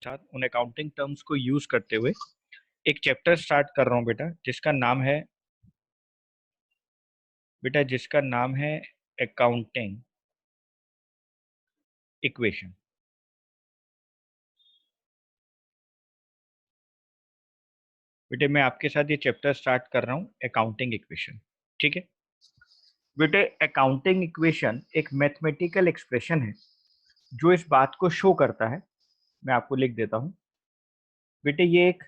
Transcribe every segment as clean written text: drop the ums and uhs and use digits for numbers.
साथ उन accounting terms को यूज करते हुए एक चैप्टर स्टार्ट कर रहा हूँ जिसका नाम है अकाउंटिंग इक्वेशन। बेटे मैं आपके साथ ये चैप्टर स्टार्ट कर रहा हूँ अकाउंटिंग इक्वेशन। ठीक है बेटे, अकाउंटिंग इक्वेशन एक मैथमेटिकल एक्सप्रेशन है जो इस बात को शो करता है। मैं आपको लिख देता हूँ। बेटे ये एक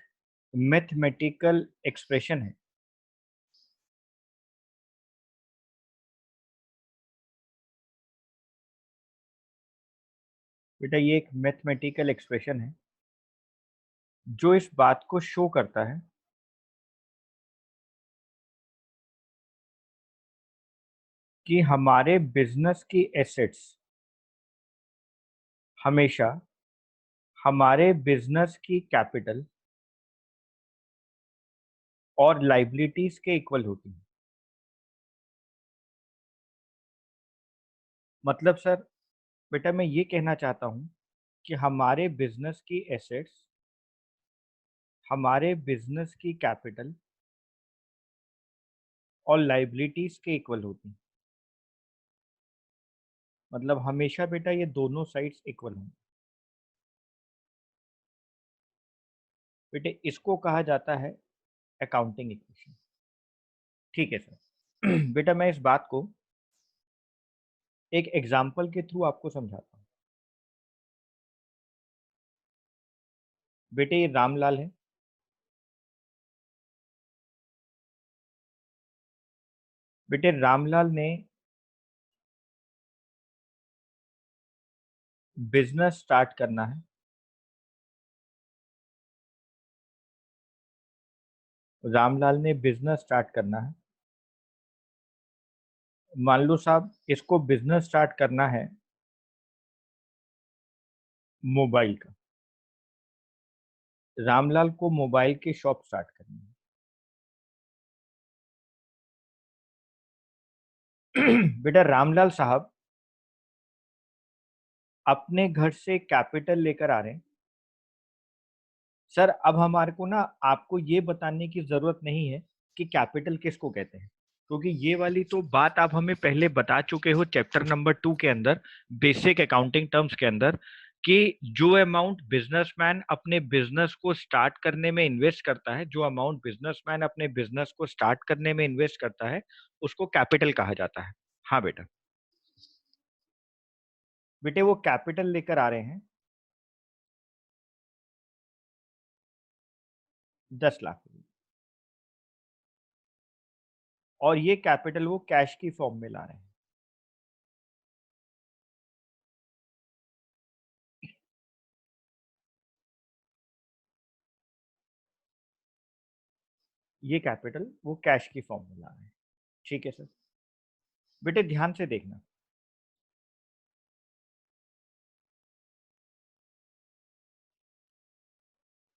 मैथमेटिकल एक्सप्रेशन है बेटा ये एक मैथमेटिकल एक्सप्रेशन है जो इस बात को शो करता है कि हमारे बिजनेस की एसेट्स हमेशा हमारे बिजनेस की कैपिटल और लाइबिलिटीज के इक्वल होती है। मतलब सर, बेटा मैं ये कहना चाहता हूँ कि हमारे बिजनेस की एसेट्स हमारे बिजनेस की कैपिटल और लाइबिलिटीज के इक्वल होती है। मतलब हमेशा बेटा ये दोनों साइड्स इक्वल होंगी। बेटे इसको कहा जाता है अकाउंटिंग इक्वेशन। ठीक है सर। बेटा मैं इस बात को एक एग्जाम्पल के थ्रू आपको समझाता हूँ। बेटे ये रामलाल है। बेटे रामलाल ने बिजनेस स्टार्ट करना है। रामलाल ने बिजनेस स्टार्ट करना है। मान लो साहब इसको बिजनेस स्टार्ट करना है मोबाइल का। रामलाल को मोबाइल की शॉप स्टार्ट करनी है। बेटा रामलाल साहब अपने घर से कैपिटल लेकर आ रहे हैं। सर अब हमारे को ना आपको ये बताने की जरूरत नहीं है कि कैपिटल किसको कहते हैं, क्योंकि ये वाली तो बात आप हमें पहले बता चुके हो चैप्टर नंबर 2 के अंदर, बेसिक अकाउंटिंग टर्म्स के अंदर, कि जो अमाउंट बिजनेसमैन अपने बिजनेस को स्टार्ट करने में इन्वेस्ट करता है, जो अमाउंट बिजनेसमैन अपने बिजनेस को स्टार्ट करने में इन्वेस्ट करता है, उसको कैपिटल कहा जाता है। हाँ बेटा। बेटे वो कैपिटल लेकर आ रहे हैं 10 लाख, और ये कैपिटल वो कैश की फॉर्म में ला रहे हैं। ये कैपिटल वो कैश की फॉर्म में ला रहे हैं। ठीक है सर। बेटे ध्यान से देखना,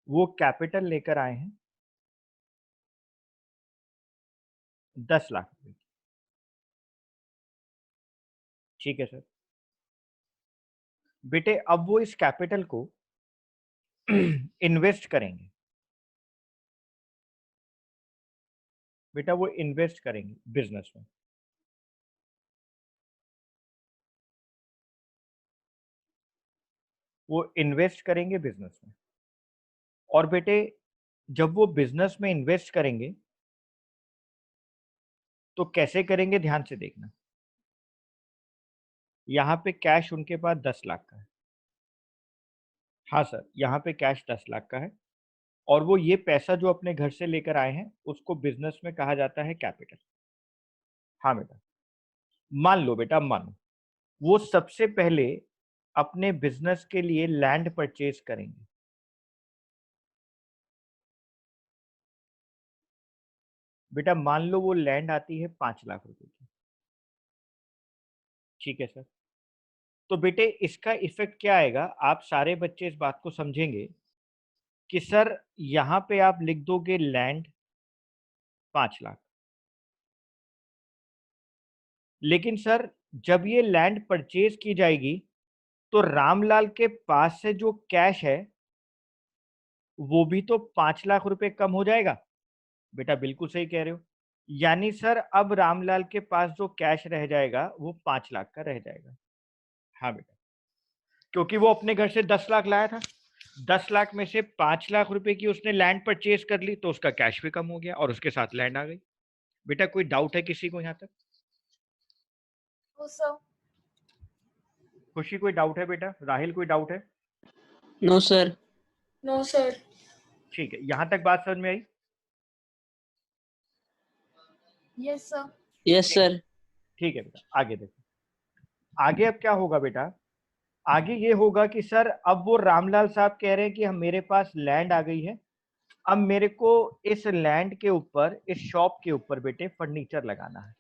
वो कैपिटल लेकर आए हैं 10 लाख रुपए। ठीक है सर। बेटे अब वो इस कैपिटल को इन्वेस्ट करेंगे। बेटा वो इन्वेस्ट करेंगे बिजनेस में। वो इन्वेस्ट करेंगे बिजनेस में। और बेटे जब वो बिजनेस में इन्वेस्ट करेंगे तो कैसे करेंगे, ध्यान से देखना। यहाँ पे कैश उनके पास 10 लाख का है। हाँ सर, यहाँ पे कैश 10 लाख का है, और वो ये पैसा जो अपने घर से लेकर आए हैं उसको बिजनेस में कहा जाता है कैपिटल। हाँ बेटा। मान लो बेटा, मानो वो सबसे पहले अपने बिजनेस के लिए लैंड परचेज करेंगे। बेटा मान लो वो लैंड आती है 5 लाख रुपए की। ठीक है सर। तो बेटे इसका इफेक्ट क्या आएगा, आप सारे बच्चे इस बात को समझेंगे कि सर यहाँ पे आप लिख दोगे लैंड 5 लाख, लेकिन सर जब ये लैंड परचेज की जाएगी तो रामलाल के पास से जो कैश है वो भी तो 5 लाख रुपए कम हो जाएगा। बेटा बिल्कुल सही कह रहे हो। यानी सर अब रामलाल के पास जो कैश रह जाएगा वो 5 लाख का रह जाएगा। हाँ बेटा, क्योंकि वो अपने घर से 10 लाख लाया था, 10 लाख में से 5 लाख रुपए की उसने लैंड परचेज कर ली, तो उसका कैश भी कम हो गया और उसके साथ लैंड आ गई। बेटा कोई डाउट है किसी को यहाँ तक? सर। खुशी कोई डाउट है बेटा? राहिल कोई डाउट है? No sir. No sir. ठीक है, यहां तक बात समझ में आई? Yes sir. Yes sir. ठीक है बेटा, आगे देखो। आगे अब क्या होगा बेटा? आगे ये होगा कि सर अब वो रामलाल साहब कह रहे हैं कि हम मेरे पास लैंड आ गई है, अब मेरे को इस लैंड के ऊपर, इस शॉप के ऊपर बेटे फर्नीचर लगाना है।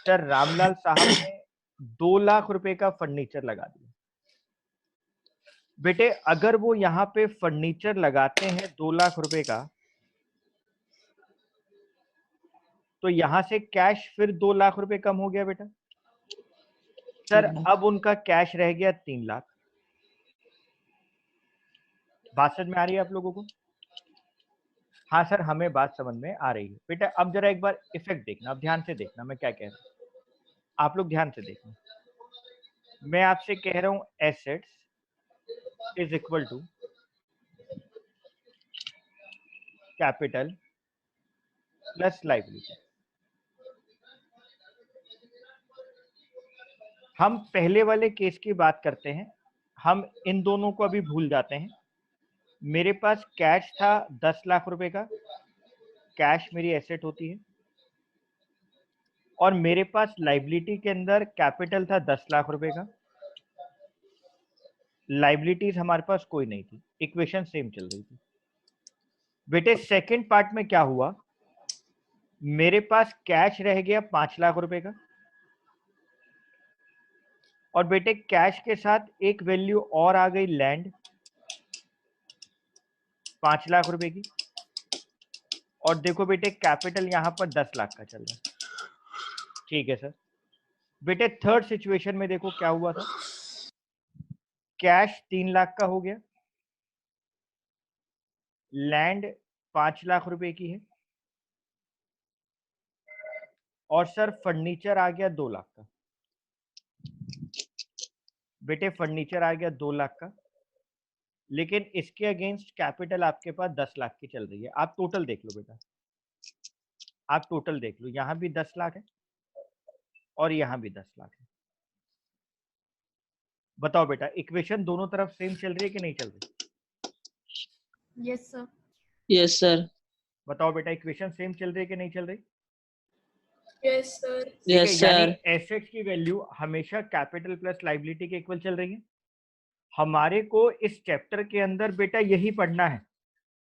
सर रामलाल साहब ने 2 लाख रुपए का फर्नीचर लगा दिया। बेटे अगर वो यहाँ पे फर्नीचर लगाते हैं 2 लाख रुपए का, तो यहां से कैश फिर 2 लाख रुपए कम हो गया बेटा। सर अब उनका कैश रह गया 3 लाख। बात समझ में आ रही है आप लोगों को? हाँ सर, हमें बात समझ में आ रही है। बेटा अब जरा एक बार इफेक्ट देखना, अब ध्यान से देखना मैं क्या कह रहा हूँ, आप लोग ध्यान से देखना। मैं आपसे कह रहा हूं assets is equal to capital plus liability. हम पहले वाले केस की बात करते हैं, हम इन दोनों को अभी भूल जाते हैं। मेरे पास कैश था 10 लाख रुपए का, कैश मेरी एसेट होती है, और मेरे पास लाइबिलिटी के अंदर कैपिटल था 10 लाख रुपए का, लाइबिलिटीज हमारे पास कोई नहीं थी, इक्वेशन सेम चल रही थी। बेटे सेकंड पार्ट में क्या हुआ, मेरे पास कैश रह गया 5 लाख रुपए का, और बेटे कैश के साथ एक वैल्यू और आ गई लैंड 5 लाख रुपए की, और देखो बेटे कैपिटल यहां पर 10 लाख का चल रहा है। ठीक है सर। बेटे थर्ड सिचुएशन में देखो क्या हुआ था, कैश 3 लाख का हो गया, लैंड 5 लाख रुपए की है, और सर फर्नीचर आ गया 2 लाख का। बेटे फर्नीचर आ गया 2 लाख का, लेकिन इसके अगेंस्ट कैपिटल आपके पास 10 लाख की चल रही है। आप टोटल देख लो बेटा, आप टोटल देख लो, यहां भी 10 लाख है और यहां भी 10 लाख है। बताओ बेटा इक्वेशन दोनों तरफ सेम चल रही है कि नहीं चल रही? Yes sir. Yes sir. बताओ बेटा इक्वेशन सेम चल रही है कि नहीं चल रही? Yes sir. ठीक है, यस यानी सर। एसेट्स की वैल्यू हमेशा कैपिटल प्लस लायबिलिटी के इक्वल चल रही है। हमारे को इस चैप्टर के अंदर बेटा यही पढ़ना है,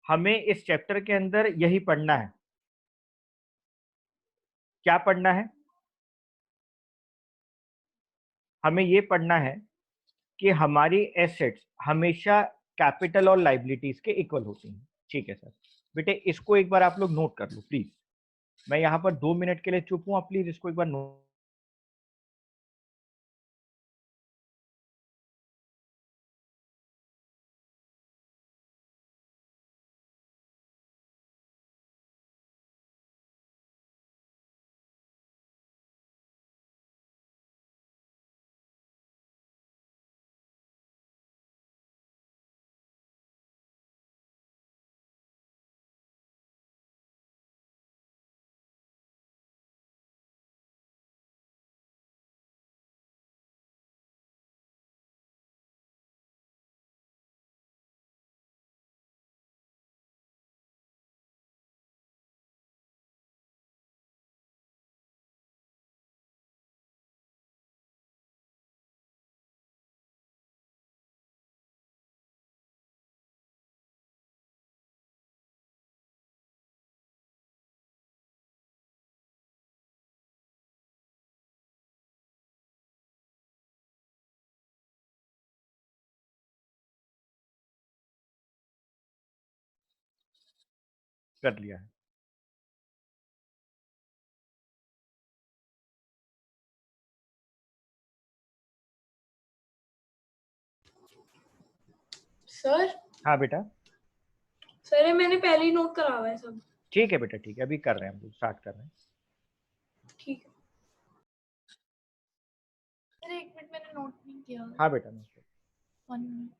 हमें इस चैप्टर के अंदर यही पढ़ना है। क्या पढ़ना है? हमें ये पढ़ना है कि हमारी एसेट्स हमेशा कैपिटल और लायबिलिटीज के इक्वल होती हैं। ठीक है सर। बेटे इसको एक बार आप लोग नोट कर लो प्लीज, मैं यहाँ पर 2 मिनट के लिए चुप हूँ, आप प्लीज इसको एक बार नोट कर लिया है। सर हाँ बेटा, सर ये मैंने पहले ही नोट करा हुआ है सब। ठीक है बेटा, ठीक है, अभी कर रहे हैं, हम स्टार्ट कर रहे हैं। ठीक है सर, 1 मिनट मैंने नोट नहीं किया। हाँ बेटा, नोट 1 मिनट।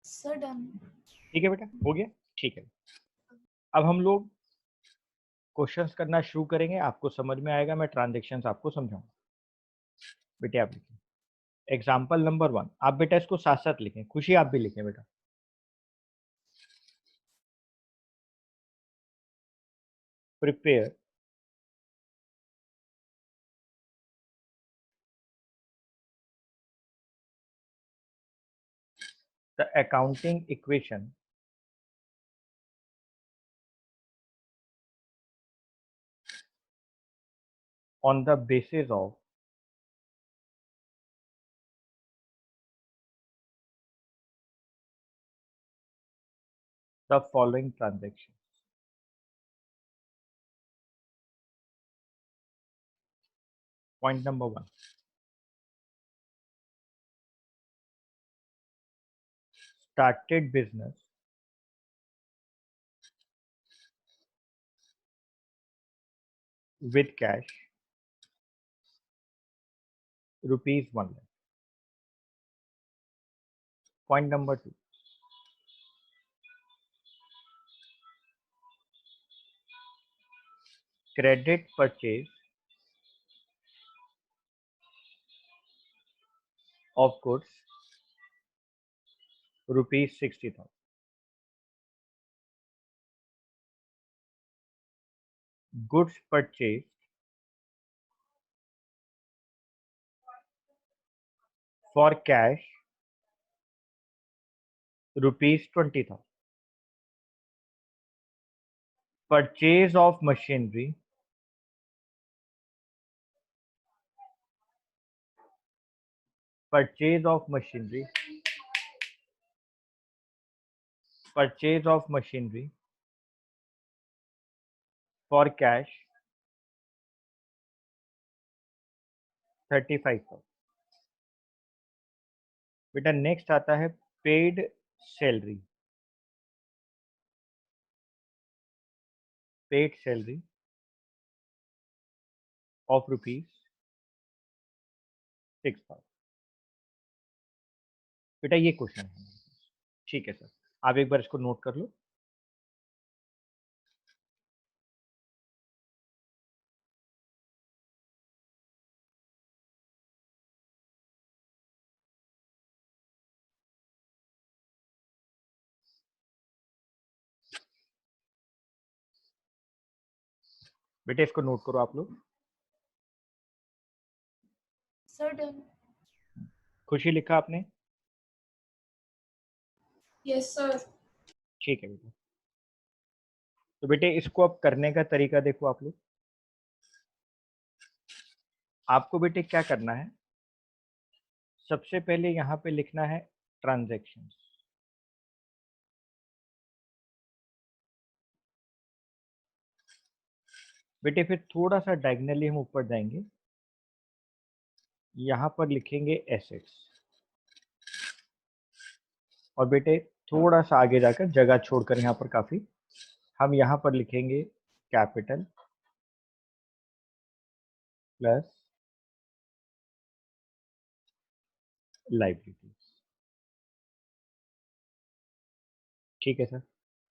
Sir done. ठीक है बेटा, हो गया, ठीक है। अब हम लोग क्वेश्चंस करना शुरू करेंगे, आपको समझ में आएगा, मैं ट्रांजेक्शन्स आपको समझाऊंगा। बेटे आप लिखें एग्जाम्पल नंबर 1, आप बेटा इसको साथ साथ लिखें, खुशी आप भी लिखें बेटा। Prepare the accounting equation on the basis of the following transactions. Point number 1, started business with cash rupees 1 lakh. Point number 2, credit purchase of goods rupees 60,000. Goods purchased for cash rupees 20,000. Purchase of machinery purchase of machinery purchase of machinery for cash 35,000. बेटा next आता है paid salary of rupees 6,000. बेटा ये question है, ठीक है sir, आप एक बार इसको नोट कर लो। बेटे इसको नोट करो आप लोग। Sir done. खुशी लिखा आपने? Yes sir. ठीक है बेटा, तो बेटे इसको अब करने का तरीका देखो आप लोग। आपको बेटे क्या करना है, सबसे पहले यहाँ पे लिखना है ट्रांजैक्शंस। बेटे फिर थोड़ा सा डायगनली हम ऊपर जाएंगे, यहाँ पर लिखेंगे एसेट्स, और बेटे थोड़ा सा आगे जाकर जगह छोड़कर यहाँ पर काफी हम यहाँ पर लिखेंगे कैपिटल, प्लस लाइबिलिटीज। ठीक है सर।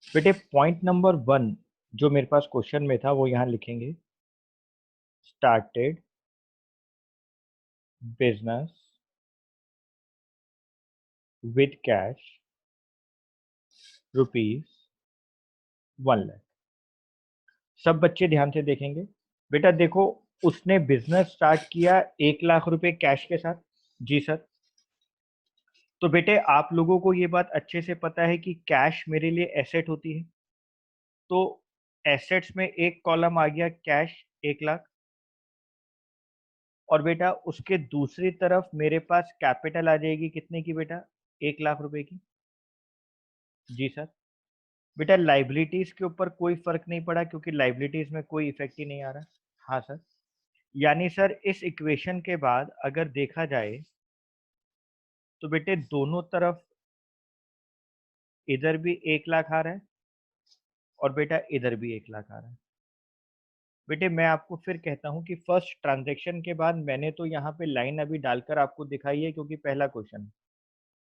बेटे पॉइंट नंबर 1 जो मेरे पास क्वेश्चन में था वो यहाँ लिखेंगे, स्टार्टेड बिजनेस विद कैश ₹1,00,000। सब बच्चे ध्यान से देखेंगे। बेटा देखो, उसने बिजनेस स्टार्ट किया 1,00,000 रुपए कैश के साथ। जी सर। तो बेटे आप लोगों को ये बात अच्छे से पता है कि कैश मेरे लिए एसेट होती है। तो एसेट्स में एक कॉलम आ गया कैश 1,00,000, और बेटा उसके दूसरी तरफ मेरे पास कैपिटल आ जाएगी कितने की बेटा, 1,00,000 रुपए की। जी सर। बेटा लाइबिलिटीज के ऊपर कोई फर्क नहीं पड़ा क्योंकि लाइबिलिटीज में कोई इफेक्ट ही नहीं आ रहा। हाँ सर। यानी सर इस इक्वेशन के बाद अगर देखा जाए तो बेटे दोनों तरफ इधर भी 1,00,000 आ रहा है और बेटा इधर भी 1,00,000 आ रहा है। बेटे मैं आपको फिर कहता हूं कि फर्स्ट ट्रांजैक्शन के बाद मैंने तो यहाँ पे लाइन अभी डालकर आपको दिखाई है क्योंकि पहला क्वेश्चन है,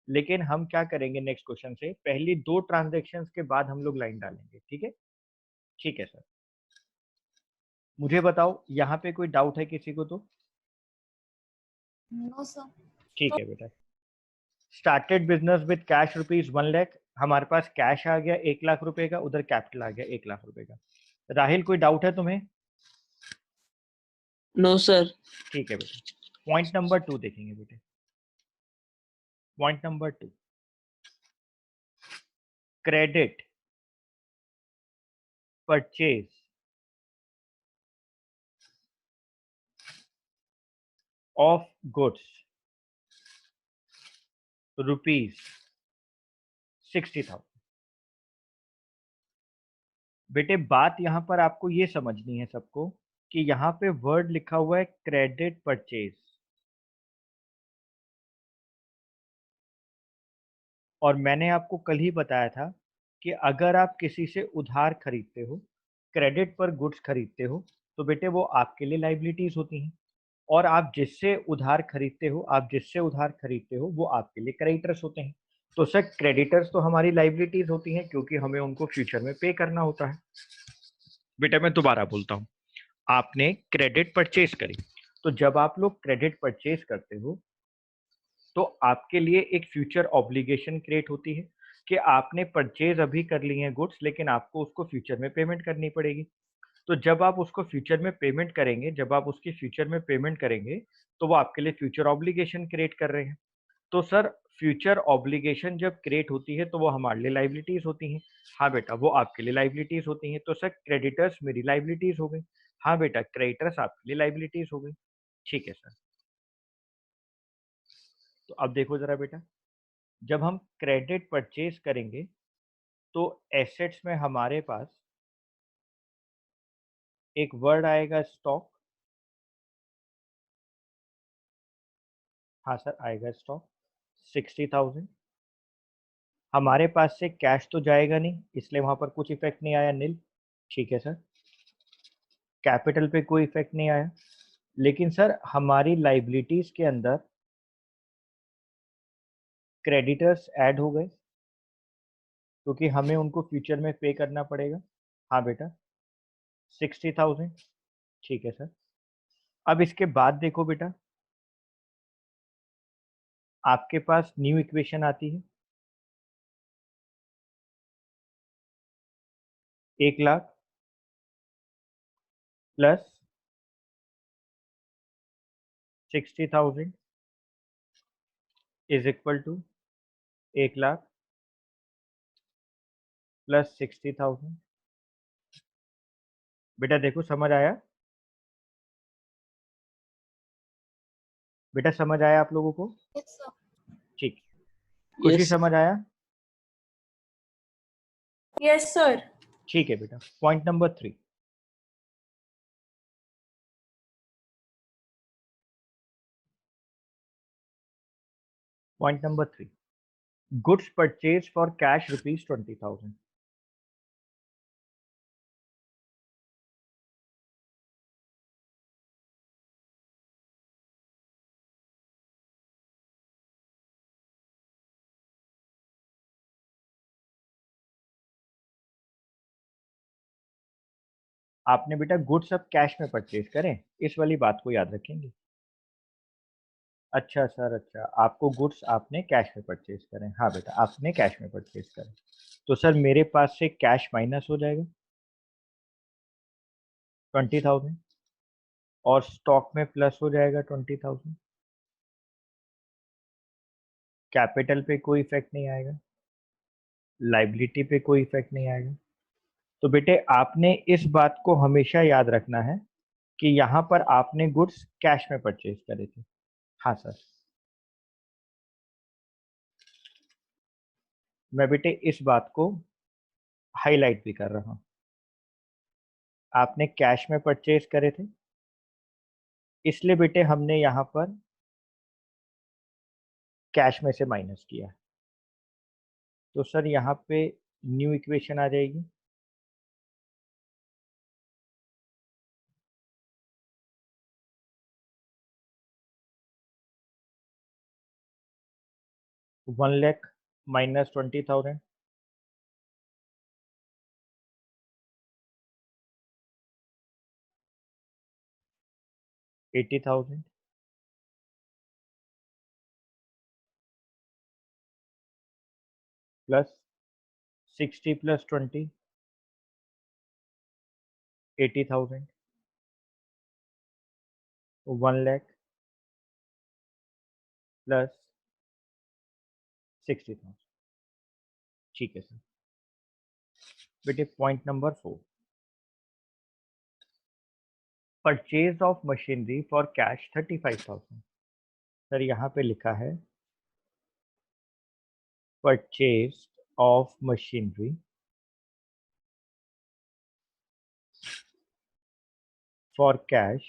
लेकिन हम क्या करेंगे नेक्स्ट क्वेश्चन से पहली 2 ट्रांजैक्शन के बाद हम लोग लाइन डालेंगे। ठीक है। ठीक है सर। मुझे बताओ यहाँ पे कोई डाउट है किसी को? तो No, sir. ठीक है बेटा। स्टार्टेड बिजनेस विद कैश ₹1,00,000, हमारे पास कैश आ गया 1,00,000 रुपए का, उधर कैपिटल आ गया 1,00,000 रुपए का। राहिल कोई डाउट है तुम्हें? No, sir. ठीक है बेटा। पॉइंट नंबर 2 देखेंगे बेटे। Point number 2, credit purchase of goods ₹60,000। बेटे बात यहाँ पर आपको ये समझनी है सबको कि यहाँ पे वर्ड लिखा हुआ है क्रेडिट परचेज, और मैंने आपको कल ही बताया था कि अगर आप किसी से उधार खरीदते हो, क्रेडिट पर गुड्स खरीदते हो, तो बेटे वो आपके लिए लाइबिलिटीज होती हैं, और आप जिससे उधार खरीदते हो, वो आपके लिए क्रेडिटर्स होते हैं। तो सर क्रेडिटर्स तो हमारी लाइबिलिटीज होती हैं क्योंकि हमें उनको फ्यूचर में पे करना होता है। बेटा मैं दोबारा बोलता हूँ, आपने क्रेडिट परचेज करी, तो जब आप लोग क्रेडिट परचेज करते हो तो आपके लिए एक फ्यूचर ऑब्लिगेशन क्रिएट होती है कि आपने परचेज अभी कर ली है गुड्स, लेकिन आपको उसको फ्यूचर में पेमेंट करनी पड़ेगी। तो जब आप उसको फ्यूचर में पेमेंट करेंगे, तो वो आपके लिए फ्यूचर ऑब्लिगेशन क्रिएट कर रहे हैं। तो सर फ्यूचर ऑब्लिगेशन जब क्रिएट होती है तो वो हमारे लिए लाइबिलिटीज होती हैं। हाँ बेटा वो आपके लिए लाइबिलिटीज होती हैं। तो सर क्रेडिटर्स मेरी लाइबिलिटीज हो गई। हाँ बेटा क्रेडिटर्स आपके लिए लाइबिलिटीज हो गई। ठीक है सर। तो अब देखो जरा बेटा, जब हम क्रेडिट परचेज करेंगे तो एसेट्स में हमारे पास एक वर्ड आएगा स्टॉक। हाँ सर आएगा स्टॉक 60,000। हमारे पास से कैश तो जाएगा नहीं, इसलिए वहां पर कुछ इफेक्ट नहीं आया, नील। ठीक है सर। कैपिटल पे कोई इफेक्ट नहीं आया, लेकिन सर हमारी लाइबिलिटीज के अंदर क्रेडिटर्स ऐड हो गए क्योंकि हमें उनको फ्यूचर में पे करना पड़ेगा। हाँ बेटा 60,000। ठीक है सर। अब इसके बाद देखो बेटा, आपके पास न्यू इक्वेशन आती है 1,00,000 plus 60,000 is equal to 1,00,000 plus 60,000। बेटा देखो समझ आया? बेटा समझ आया आप लोगों को? Yes, sir. ठीक। खुशी Yes, समझ आया? Yes, sir. ठीक है बेटा। Point number 3, goods purchase for cash ₹20,000। आपने बेटा गुड्स अब कैश में परचेज करें, इस वाली बात को याद रखेंगे। अच्छा सर, अच्छा, आपको गुड्स आपने कैश में परचेज करें। हाँ बेटा, आपने कैश में परचेज करें। तो सर मेरे पास से कैश माइनस हो जाएगा 20,000 और स्टॉक में प्लस हो जाएगा 20,000। कैपिटल पे कोई इफेक्ट नहीं आएगा, लाइबिलिटी पे कोई इफेक्ट नहीं आएगा। तो बेटे आपने इस बात को हमेशा याद रखना है कि यहाँ पर आपने गुड्स कैश में परचेज करे थे। हाँ सर, मैं बेटे इस बात को हाईलाइट भी कर रहा हूँ। आपने कैश में परचेज करे थे, इसलिए बेटे हमने यहाँ पर कैश में से माइनस किया। तो सर यहाँ पे न्यू इक्वेशन आ जाएगी। One lakh minus 20,000 80,000 plus 60 plus 20 80,000 one lakh plus 60,000। ठीक है सर। बेटे point number 4, purchase of machinery for cash 35,000। Sir यहाँ पे लिखा है purchase of machinery for cash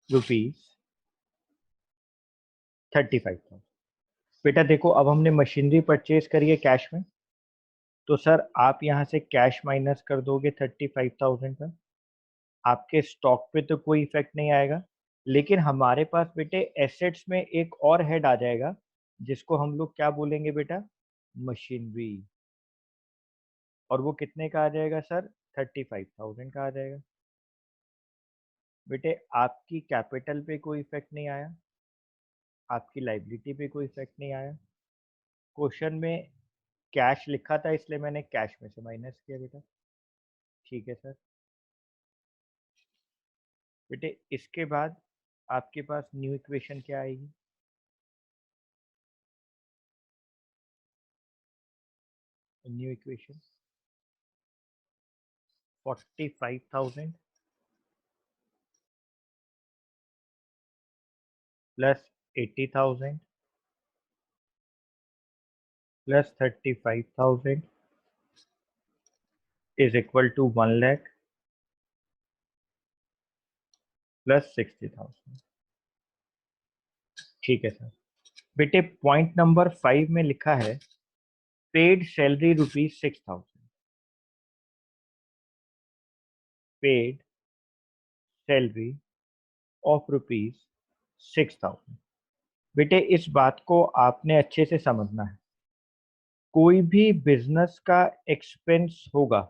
rupees 35,000। बेटा देखो, अब हमने मशीनरी परचेज करी है कैश में, तो सर आप यहाँ से कैश माइनस कर दोगे 35,000 का। आपके स्टॉक पे तो कोई इफेक्ट नहीं आएगा, लेकिन हमारे पास बेटे एसेट्स में एक और हेड आ जाएगा, जिसको हम लोग क्या बोलेंगे बेटा, मशीनरी। और वो कितने का आ जाएगा सर, 35,000 का आ जाएगा। बेटे आपकी कैपिटल पे कोई इफेक्ट नहीं आया, आपकी लाइबिलिटी पे कोई इफेक्ट नहीं आया। क्वेश्चन में कैश लिखा था, इसलिए मैंने कैश में से माइनस किया बेटा। ठीक है सर। बेटे इसके बाद आपके पास न्यू इक्वेशन क्या आएगी, new equation 45,000 plus 80,000 plus 35,000 is equal to 1 lakh plus 60,000। ठीक है सर। बेटे पॉइंट नंबर 5 में लिखा है paid salary rupees 6,000, paid salary of rupees 6,000। बेटे इस बात को आपने अच्छे से समझना है। कोई भी बिजनेस का एक्सपेंस होगा,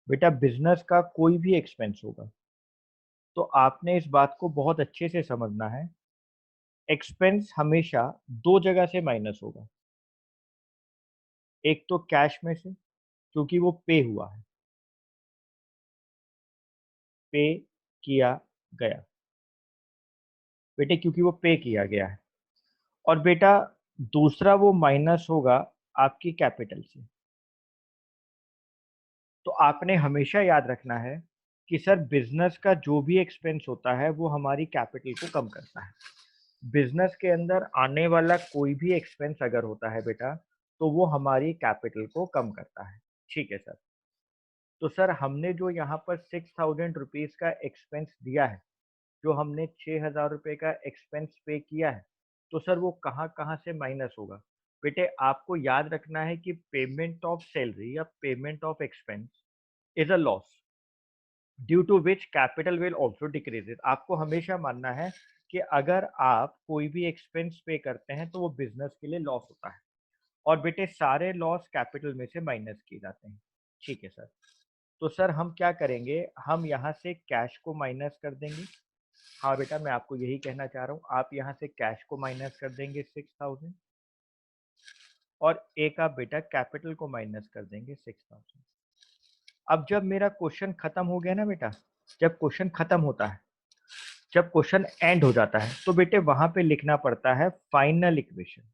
बेटा बिजनेस का कोई भी एक्सपेंस होगा, तो आपने इस बात को बहुत अच्छे से समझना है। एक्सपेंस हमेशा दो जगह से माइनस होगा, एक तो कैश में से, क्योंकि वो पे हुआ है, पे किया गया बेटे, क्योंकि वो पे किया गया है। और बेटा दूसरा वो माइनस होगा आपकी कैपिटल से। तो आपने हमेशा याद रखना है कि सर बिजनेस का जो भी एक्सपेंस होता है वो हमारी कैपिटल को कम करता है। बिजनेस के अंदर आने वाला कोई भी एक्सपेंस अगर होता है बेटा, तो वो हमारी कैपिटल को कम करता है। ठीक है सर। तो सर हमने जो यहाँ पर 6,000 रुपीज का एक्सपेंस दिया है, जो हमने 6,000 रुपये का एक्सपेंस पे किया है, तो सर वो कहाँ कहाँ से माइनस होगा। बेटे आपको याद रखना है कि पेमेंट ऑफ सैलरी या payment of expense is a loss due to which capital will also decreases. आपको हमेशा मानना है कि अगर आप कोई भी एक्सपेंस पे करते हैं तो वो बिजनेस के लिए लॉस होता है। और बेटे सारे लॉस कैपिटल में से माइनस किए जाते हैं। ठीक है सर। तो सर हम क्या करेंगे, हम यहाँ से कैश को माइनस कर देंगे। हाँ बेटा, मैं आपको यही कहना चाह रहा हूँ, आप यहाँ से कैश को माइनस कर देंगे 6000, और एक आप बेटा कैपिटल को माइनस कर देंगे 6000। अब जब मेरा क्वेश्चन खत्म हो गया ना बेटा, जब क्वेश्चन खत्म होता है, जब क्वेश्चन एंड हो जाता है, तो बेटे वहां पे लिखना पड़ता है फाइनल इक्वेशन।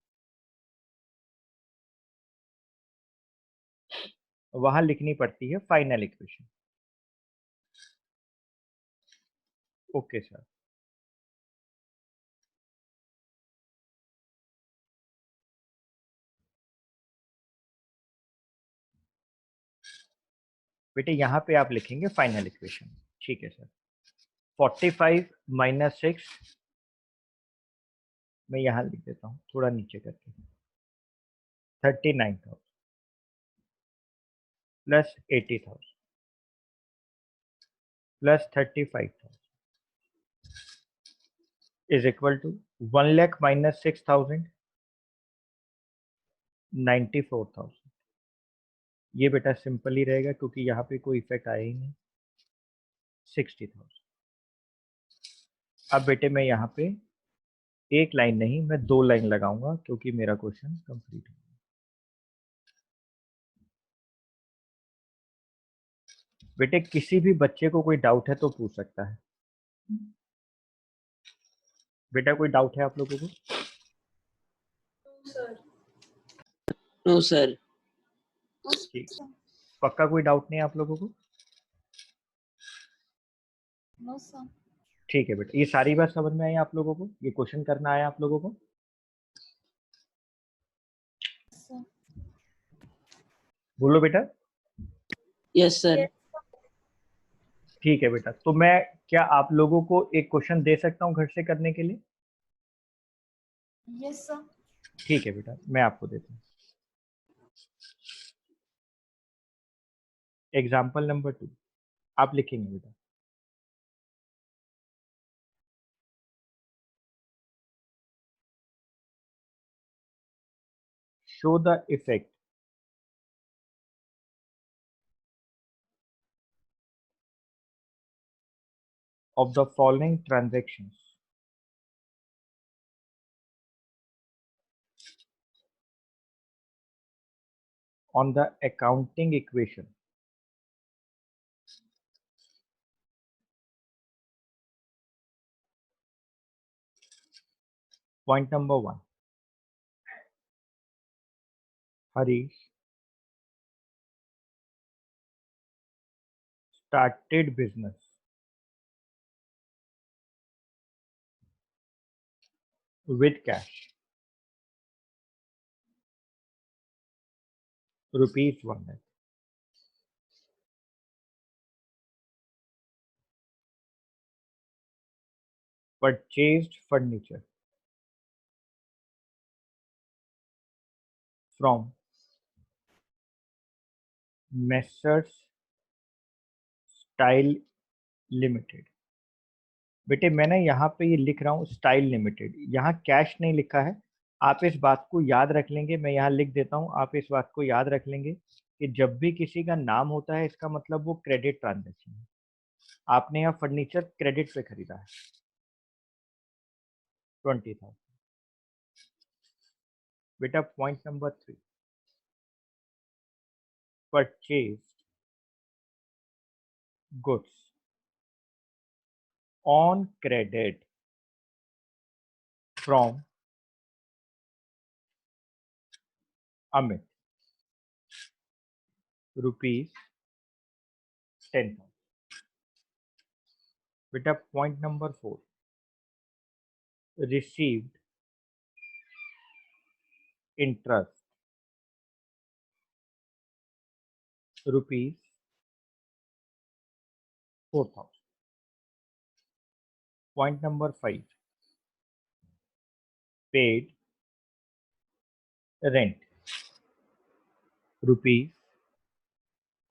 वहां लिखनी पड़ती है फाइनल इक्वेशन। Okay sir. बेटे यहाँ पे आप लिखेंगे फाइनल इक्वेशन। ठीक है सर। 45 माइनस 6, मैं यहाँ लिख देता हूँ थोड़ा नीचे करके, 39,000 plus 80,000 plus 35,000 is equal to 1 lakh minus 6,000, 94,000। ये बेटा सिंपल ही रहेगा क्योंकि यहाँ पे कोई इफेक्ट आया ही नहीं। 60,000। अब बेटे मैं यहाँ पे एक लाइन नहीं, मैं 2 लाइन लगाऊंगा क्योंकि मेरा क्वेश्चन कंप्लीट हो गया। बेटे किसी भी बच्चे को कोई डाउट है तो पूछ सकता है। बेटा कोई डाउट है आप लोगों को? सर। No sir. ठीक, पक्का कोई डाउट नहीं है आप लोगों को? No sir. ठीक है बेटा, ये सारी बात समझ में आई आप लोगों को? ये क्वेश्चन करना आया आप लोगों को? सर। बोलो बेटा। Yes sir. ठीक है बेटा, तो मैं क्या आप लोगों को एक क्वेश्चन दे सकता हूँ घर से करने के लिए? Yes sir. ठीक है बेटा, मैं आपको देता हूँ। एग्जाम्पल नंबर 2 आप लिखेंगे बेटा। Show the effect of the following transactions on the accounting equation point number 1 Harish started business with cash rupees 1 lakh, purchased furniture from Messrs Style Limited। बेटे मैं ना यहाँ पे ये लिख रहा हूँ स्टाइल लिमिटेड, यहाँ कैश नहीं लिखा है। आप इस बात को याद रख लेंगे, मैं यहाँ लिख देता हूँ, आप इस बात को याद रख लेंगे कि जब भी किसी का नाम होता है इसका मतलब वो क्रेडिट ट्रांजेक्शन है। आपने यहाँ फर्नीचर क्रेडिट पे खरीदा है 20,000। बेटा point number 3 purchase goods on credit from Amit rupees 10,000। बेटा point number 4 received interest rupees 4,000। Point number 5 paid rent rupees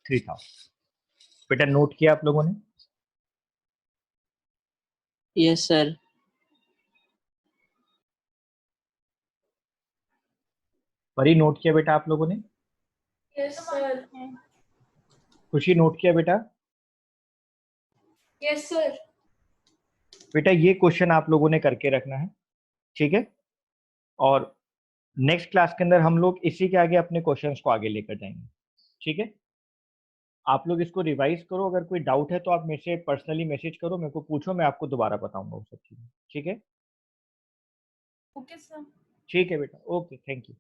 3,000। बेटा नोट किया आप लोगों ने? Yes sir. परी नोट किया बेटा आप लोगों ने? Yes sir. खुशी नोट किया बेटा? Yes sir. बेटा ये क्वेश्चन आप लोगों ने करके रखना है, ठीक है? और नेक्स्ट क्लास के अंदर हम लोग इसी के आगे अपने क्वेश्चंस को आगे लेकर जाएंगे, ठीक है? आप लोग इसको रिवाइज करो, अगर कोई डाउट है तो आप मेरे से पर्सनली मैसेज करो, मेरे को पूछो, मैं आपको दोबारा बताऊंगा वो सब चीजें, ठीक है? Okay sir. ठीक है बेटा, ओके, थैंक यू।